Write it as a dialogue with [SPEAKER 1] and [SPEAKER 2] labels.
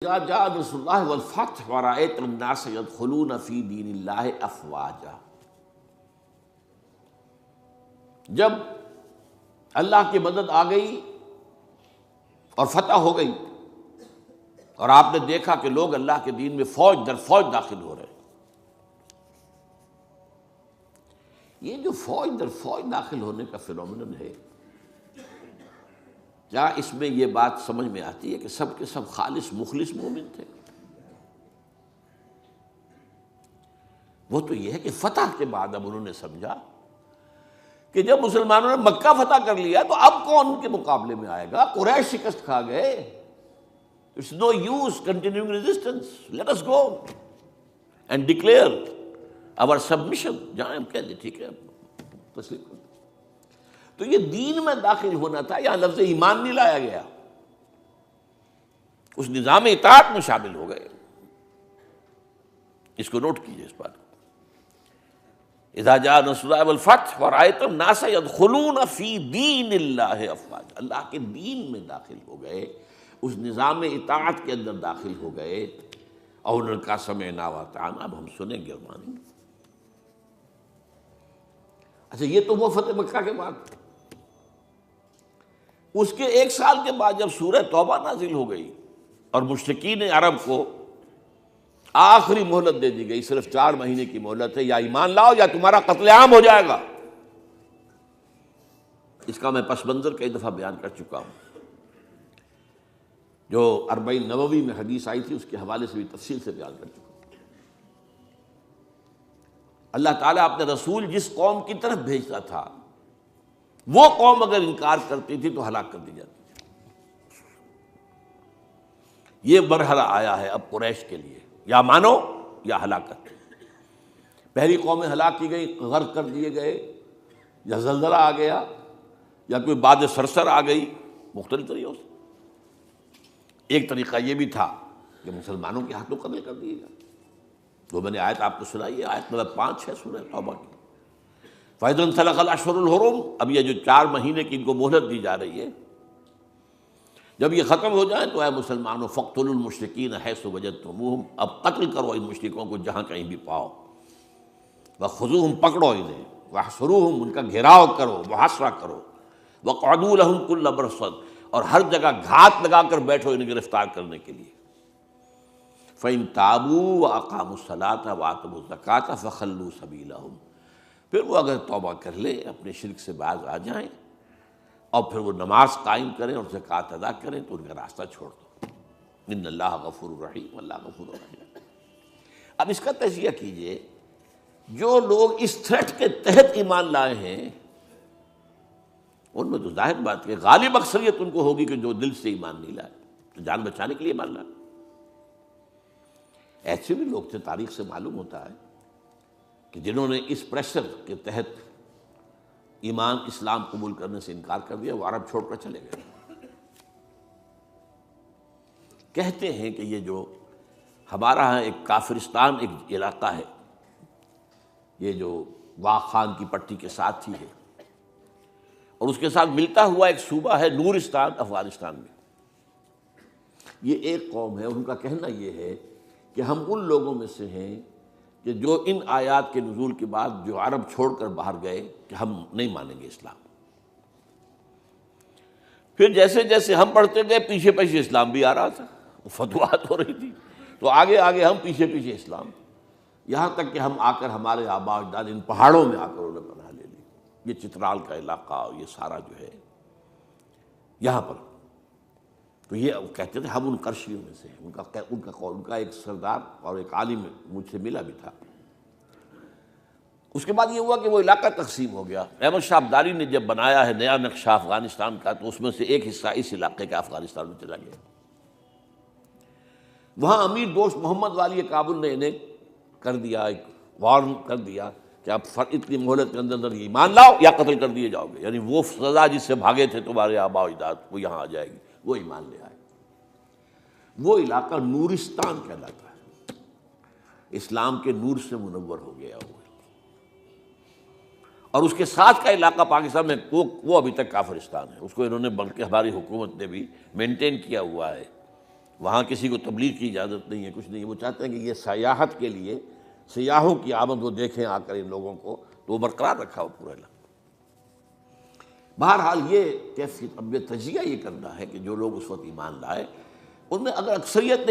[SPEAKER 1] اذا جاء نصر اللہ والفتح ورأيت الناس يدخلون في دین اللہ افواجا، جب اللہ کی مدد آ گئی اور فتح ہو گئی اور آپ نے دیکھا کہ لوگ اللہ کے دین میں فوج در فوج داخل ہو رہے ہیں، یہ جو فوج در فوج داخل ہونے کا فینومینن ہے، کیا اس میں یہ بات سمجھ میں آتی ہے کہ سب کے سب خالص مخلص مومن تھے؟ وہ تو یہ ہے کہ فتح کے بعد اب انہوں نے سمجھا کہ جب مسلمانوں نے مکہ فتح کر لیا تو اب کون ان کے مقابلے میں آئے گا؟ قریش شکست کھا گئے، it's no use continuing resistance, let us go and declare our submission, جہاں ہم کہہ دیں ٹھیک ہے تسلیم کر دیں۔ تو یہ دین میں داخل ہونا تھا، یہاں لفظ ایمان نہیں لایا گیا، اس نظام اطاعت میں شامل ہو گئے۔ اس کو نوٹ کیجئے اس بات کو، اذا جاء نصر اللہ والفتح ورأيت الناس يدخلون في دین اللہ افواجا، اللہ کے دین میں داخل ہو گئے، اس نظام اطاعت کے اندر داخل ہو گئے، اور انہوں نے کہا سمعنا واطعنا، اب ہم سنیں گے اور مانیں گے۔ اچھا یہ تو وہ فتح مکہ کے بعد، اس کے ایک سال کے بعد جب سورہ توبہ نازل ہو گئی اور مشرکین عرب کو آخری مہلت دے دی گئی، صرف 4 مہینے کی مہلت ہے، یا ایمان لاؤ یا تمہارا قتل عام ہو جائے گا۔ اس کا میں پس منظر کئی دفعہ بیان کر چکا ہوں، جو 40 نووی میں حدیث آئی تھی اس کے حوالے سے بھی تفصیل سے بیان کر چکا ہوں۔ اللہ تعالیٰ اپنے رسول جس قوم کی طرف بھیجتا تھا، وہ قوم اگر انکار کرتی تھی تو ہلاک کر دی جاتی تھی۔ یہ مرحلہ آیا ہے اب قریش کے لیے، یا مانو یا ہلاکت۔ پہلی قومیں ہلاک کی گئی، غرق کر دیے گئے، یا زلزلہ آ گیا، یا کوئی باد سرسر آ گئی، مختلف طریقوں سے۔ ایک طریقہ یہ بھی تھا کہ مسلمانوں کے ہاتھوں قتل کر دیے گا، جو میں نے آیت آپ کو سنائی ہے، آیت نمبر 5 ہے سورہ توبہ کی، فَإِذَا انْسَلَخَ الْأَشْهُرُ الْحُرُمُ۔ اب یہ جو 4 مہینے کی ان کو مہلت دی جا رہی ہے، جب یہ ختم ہو جائیں تو اے مسلمانوں فَاقْتُلُوا الْمُشْرِكِينَ حَيْثُ وَجَدتُّمُوهُمْ، اب قتل کرو ان مشرکوں کو جہاں کہیں بھی پاؤ، وَخُذُوهُمْ، پکڑو انہیں، وَاحْصُرُوهُمْ، ان کا گھیراؤ کرو، محاصرہ کرو، وَاقْعُدُوا لَهُمْ كُلَّ مَرْصَدٍ، اور ہر جگہ گھات لگا کر بیٹھو انہیں گرفتار کرنے کے لیے۔ فَإِن تَابُوا وَأَقَامُوا الصَّلَاةَ وَآتَوُا الزَّكَاةَ فَخَلُّوا سَبِيلَهُمْ، پھر وہ اگر توبہ کر لیں، اپنے شرک سے باز آ جائیں، اور پھر وہ نماز قائم کریں اور زکوٰۃ ادا کریں تو ان کا راستہ چھوڑ دو۔ ان اللہ غفور رحیم، اللہ غفور رحیم۔ اب اس کا تجزیہ کیجئے، جو لوگ اس تھریٹ کے تحت ایمان لائے ہیں، ان میں تو ظاہر بات ہے غالب اکثریت ان کو ہوگی کہ جو دل سے ایمان نہیں لائے، تو جان بچانے کے لیے ایمان لائے۔ ایسے بھی لوگ تھے، تاریخ سے معلوم ہوتا ہے کہ جنہوں نے اس پریشر کے تحت ایمان اسلام قبول کرنے سے انکار کر دیا، وہ عرب چھوڑ کر چلے گئے۔ کہتے ہیں کہ یہ جو ہمارا ہاں ایک کافرستان ایک علاقہ ہے، یہ جو واق خان کی پٹی کے ساتھ ہی ہے، اور اس کے ساتھ ملتا ہوا ایک صوبہ ہے نورستان افغانستان میں، یہ ایک قوم ہے، ان کا کہنا یہ ہے کہ ہم ان لوگوں میں سے ہیں کہ جو ان آیات کے نزول کے بعد جو عرب چھوڑ کر باہر گئے کہ ہم نہیں مانیں گے اسلام۔ پھر جیسے جیسے ہم پڑھتے گئے پیچھے پیچھے اسلام بھی آ رہا تھا، فتوحات ہو رہی تھی، تو آگے آگے ہم پیچھے پیچھے اسلام، یہاں تک کہ ہم آ کر ہمارے آباء و اجداد ان پہاڑوں میں آ کر انہوں نے پناہ لے لی۔ یہ چترال کا علاقہ، یہ سارا جو ہے یہاں پر، تو یہ کہتے تھے ہم ان قرشیوں میں سے ہیں۔ ان کا ایک سردار اور ایک عالم مجھ سے ملا بھی تھا۔ اس کے بعد یہ ہوا کہ وہ علاقہ تقسیم ہو گیا۔ احمد شاہ ابدالی نے جب بنایا ہے نیا نقشہ افغانستان کا، تو اس میں سے ایک حصہ اس علاقے کا افغانستان میں چلا گیا۔ وہاں امیر دوست محمد والی کابل نے انہیں کر دیا، ایک وارن کر دیا کہ آپ اتنی مہلت کے اندر ایمان لاؤ یا قتل کر دیے جاؤ گے، یعنی وہ سزا جس سے بھاگے تھے تمہارے آباء و اجداد وہ یہاں آ جائے گی، وہ ایمان لے آئے۔ وہ علاقہ نورستان کہلاتا ہے، اسلام کے نور سے منور ہو گیا وہ، اور اس کے ساتھ کا علاقہ پاکستان میں وہ ابھی تک کافرستان ہے، اس کو انہوں نے بلکہ ہماری حکومت نے بھی مینٹین کیا ہوا ہے، وہاں کسی کو تبلیغ کی اجازت نہیں ہے، کچھ نہیں ہے، وہ چاہتے ہیں کہ یہ سیاحت کے لیے سیاحوں کی آمد وہ دیکھیں آ کر ان لوگوں کو، تو وہ برقرار رکھا ہو پورا علاقہ۔ بہرحال یہ کیفیت اب یہ تجزیہ یہ کرنا ہے کہ جو لوگ اس وقت ایمان لائے ان میں اگر اکثریت نے